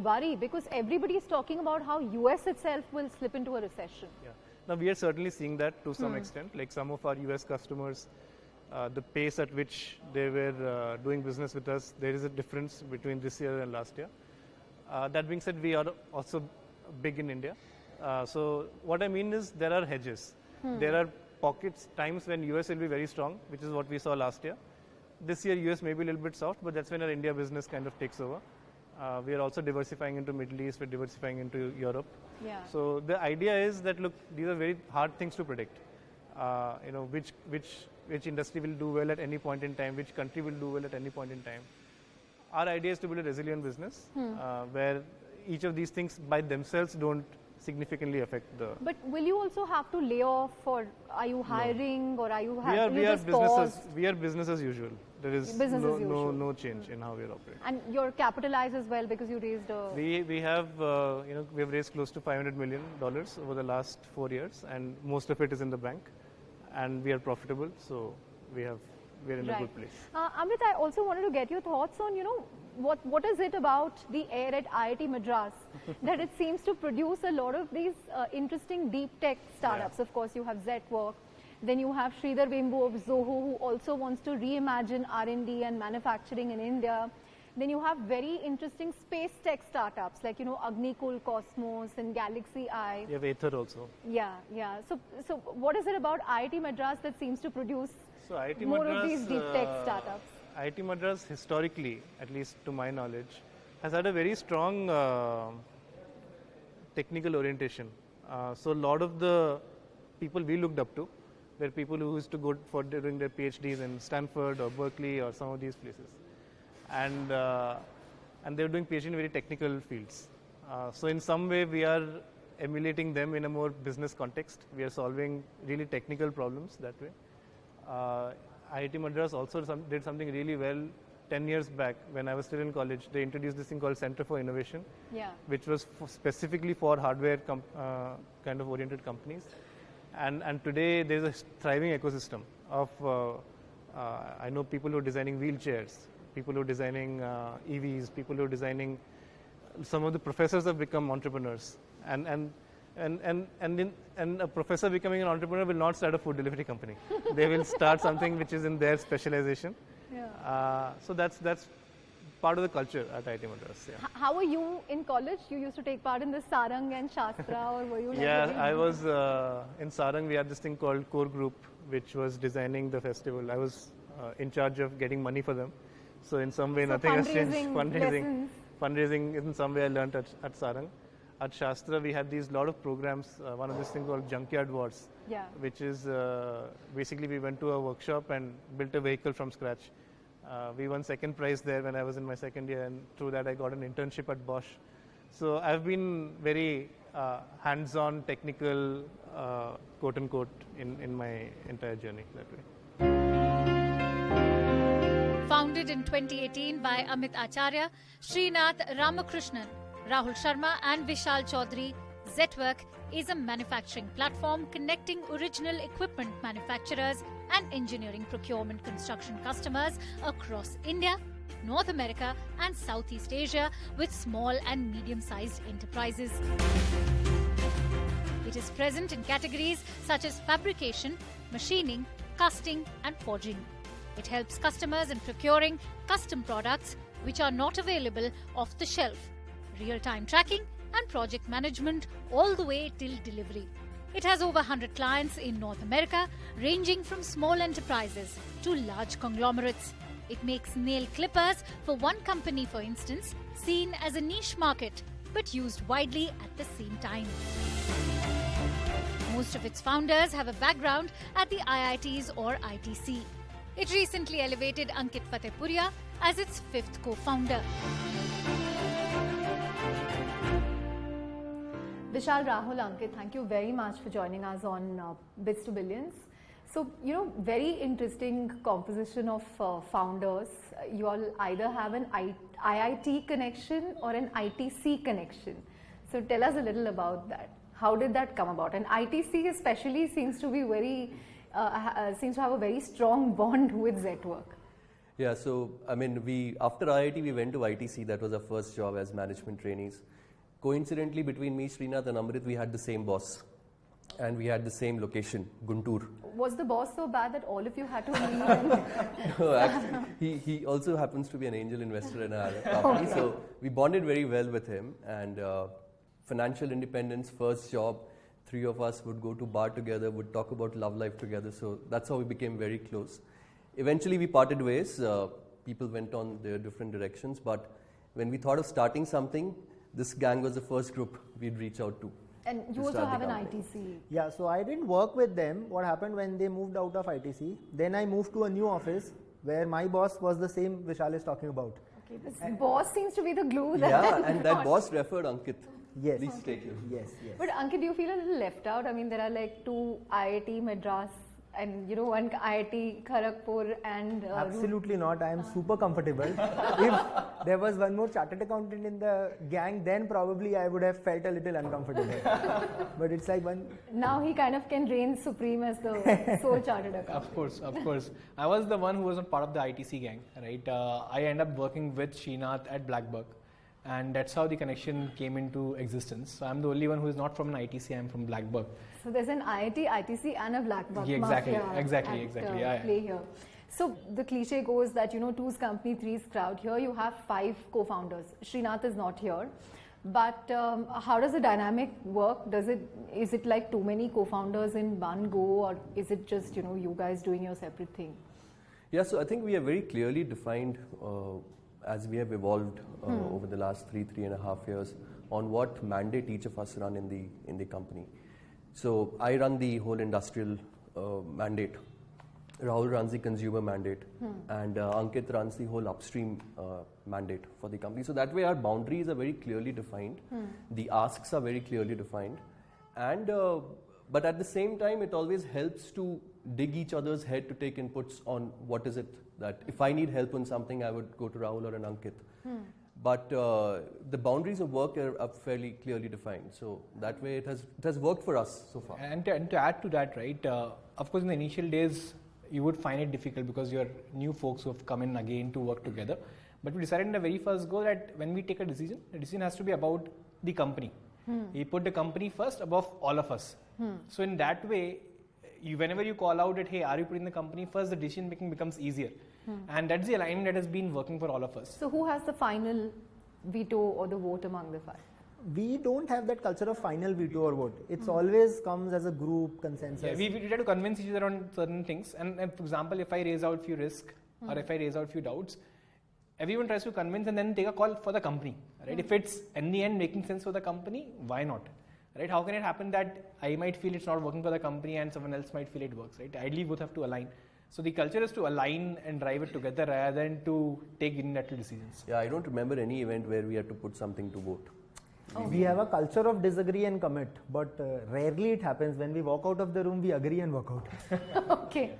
worry? Because everybody is talking about how US itself will slip into a recession. Yeah. Now we are certainly seeing that to some extent. Like some of our US customers, the pace at which they were doing business with us, there is a difference between this year and last year. That being said, we are also big in India. So what I mean is there are hedges. There are pockets, times when US will be very strong, which is what we saw last year. This year US may be a little bit soft, but that's when our India business kind of takes over. We are also diversifying into Middle East, we're diversifying into Europe. Yeah. So the idea is that, look, these are very hard things to predict. You know, which industry will do well at any point in time, which country will do well at any point in time. Our idea is to build a resilient business where each of these things by themselves don't significantly affect the... But will you also have to lay off, or are you hiring, or are you having we are business as usual. There is no change in how we are operating. And you're capitalized as well because you raised a... We have we have raised close to $500 million over the last 4 years, and most of it is in the bank, and we are profitable, so we're in a good place. Amit, I also wanted to get your thoughts on, what is it about the air at IIT Madras that it seems to produce a lot of these interesting deep tech startups. Yeah. Of course, you have Zetwork. Then you have Sridhar Vembu of Zoho, who also wants to reimagine R&D and manufacturing in India. Then you have very interesting space tech startups like, Agnikul Cosmos and Galaxy Eye. You have Aether also. Yeah. So what is it about IIT Madras that seems to produce more of these deep tech startups? IIT Madras historically, at least to my knowledge, has had a very strong technical orientation. So a lot of the people we looked up to were people who used to go for doing their PhDs in Stanford or Berkeley or some of these places. And they were doing PhD in very technical fields. So in some way we are emulating them in a more business context. We are solving really technical problems that way. IIT Madras also did something really well 10 years back when I was still in college. They introduced this thing called Center for Innovation, which was specifically for hardware kind of oriented companies. And today there's a thriving ecosystem of, I know people who are designing wheelchairs, people who are designing EVs, people who are designing, some of the professors have become entrepreneurs. And a professor becoming an entrepreneur will not start a food delivery company. They will start something which is in their specialization. Yeah. So that's part of the culture at IIT Madras. Yeah. How were you in college? You used to take part in the Sarang and Shastra, or were you? I was in Sarang. We had this thing called Core Group, which was designing the festival. I was in charge of getting money for them. So in some way, nothing has changed. Fundraising in some way I learned at Sarang. At Shastra, we had these lot of programs. One of this thing called Junkyard Wars, which is basically we went to a workshop and built a vehicle from scratch. We won second prize there when I was in my second year, and through that I got an internship at Bosch. So I've been very hands-on, technical, quote unquote, in my entire journey that way. Founded in 2018 by Amit Acharya, Srinath Ramakrishnan, Rahul Sharma and Vishal Chaudhary, Zetwork is a manufacturing platform connecting original equipment manufacturers and engineering procurement construction customers across India, North America and Southeast Asia with small and medium-sized enterprises. It is present in categories such as fabrication, machining, casting and forging. It helps customers in procuring custom products which are not available off the shelf, real-time tracking and project management all the way till delivery. It has over 100 clients in North America, ranging from small enterprises to large conglomerates. It makes nail clippers for one company, for instance, seen as a niche market, but used widely at the same time. Most of its founders have a background at the IITs or ITC. It recently elevated Ankit Fatehpuria as its 5th co-founder. Vishal, Rahul, Ankit, thank you very much for joining us on Bits to Billions. So, very interesting composition of founders. You all either have an IIT connection or an ITC connection. So, tell us a little about that. How did that come about? And ITC especially seems to be seems to have a very strong bond with Zetwork. Yeah, so I mean, after IIT we went to ITC. That was our first job as management trainees. Coincidentally, between me, Srinath, and Amrit, we had the same boss, and we had the same location, Guntur. Was the boss so bad that all of you had to leave? No, actually, he also happens to be an angel investor in our company, so we bonded very well with him. And financial independence, first job, three of us would go to bar together, would talk about love life together. So that's how we became very close. Eventually, we parted ways. People went on their different directions. But when we thought of starting something, this gang was the first group we'd reach out to. And you To also start have the an company. ITC. Yeah, so I didn't work with them. What happened when they moved out of ITC? Then I moved to a new office where my boss was the same Vishal is talking about. Okay, this boss seems to be the glue that Yeah, and that boss referred Ankit. Yes. Please take him. Yes, yes. But Ankit, do you feel a little left out? I mean, there are like 2 IIT Madras and one IIT Kharagpur and Absolutely not. I am super comfortable. If there was one more chartered accountant in the gang, then probably I would have felt a little uncomfortable. But it's like one. now he kind of can reign supreme as the sole chartered accountant. Of course, of course. I was the one who was not part of the ITC gang, right? I ended up working with Srinath at Blackbuck, and that's how the connection came into existence. So I'm the only one who is not from an ITC, I'm from Blackbuck. So there's an IIT, ITC and a Blackbuck Yeah, exactly, mafia exactly, at, exactly, yeah, yeah. play here. So the cliche goes that, 2's company, 3's crowd. Here you have 5 co-founders. Srinath is not here. But how does the dynamic work? Is it like too many co-founders in one go, or is it just, you guys doing your separate thing? Yeah, so I think we are very clearly defined as we have evolved over the last 3.5 years on what mandate each of us run in the company. So I run the whole industrial mandate. Rahul runs the consumer mandate, and Ankit runs the whole upstream mandate for the company. So that way our boundaries are very clearly defined, the asks are very clearly defined, and but at the same time it always helps to dig each other's head to take inputs on what is it that if I need help on something I would go to Rahul or an Ankit. But the boundaries of work are fairly clearly defined. So that way it has worked for us so far. And to add to that, right, of course in the initial days, you would find it difficult because you're new folks who have come in again to work together. But we decided in the very first go that when we take a decision, the decision has to be about the company. We put the company first above all of us. So in that way, whenever you call out that, hey, are you putting the company first, the decision making becomes easier. And that's the alignment that has been working for all of us. So who has the final veto or the vote among the 5? We don't have that culture of final veto or vote. It's always comes as a group consensus. Yeah, we try to convince each other on certain things. And for example, if I raise out few risks or if I raise out few doubts, everyone tries to convince and then take a call for the company. Right? If it's in the end making sense for the company, why not? Right? How can it happen that I might feel it's not working for the company and someone else might feel it works? Right? Ideally, both have to align. So the culture is to align and drive it together rather than to take unilateral decisions. Yeah, I don't remember any event where we had to put something to vote. We have a culture of disagree and commit, but rarely it happens. When we walk out of the room, we agree and walk out. Okay.